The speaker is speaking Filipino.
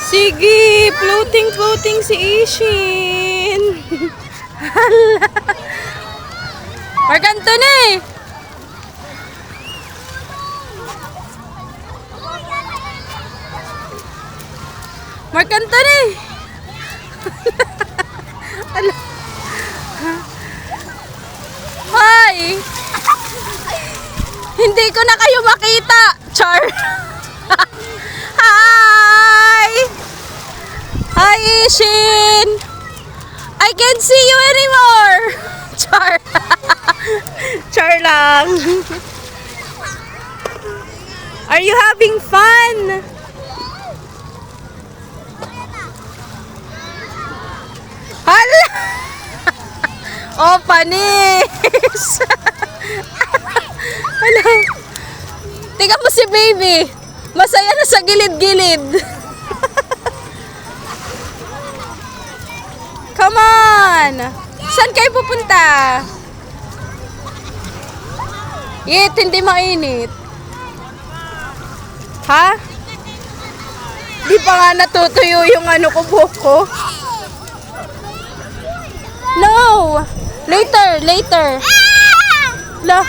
Sige, floating si Ishin. Hala. Mark Anthony. Mark Anthony. Hala. Hi. Hindi ko na kayo makita. Char. Hi. Hi, Ishin. I can't see you anymore. Char. Char lang. Are you having fun? Hala. Oh, panis. Hala. Tingnan mo si baby. Masaya na sa gilid-gilid. Come on! Saan kayo pupunta? Yet, hindi mainit. Ha? Di pa nga natutuyo yung ano ko, buko. No! Later. La.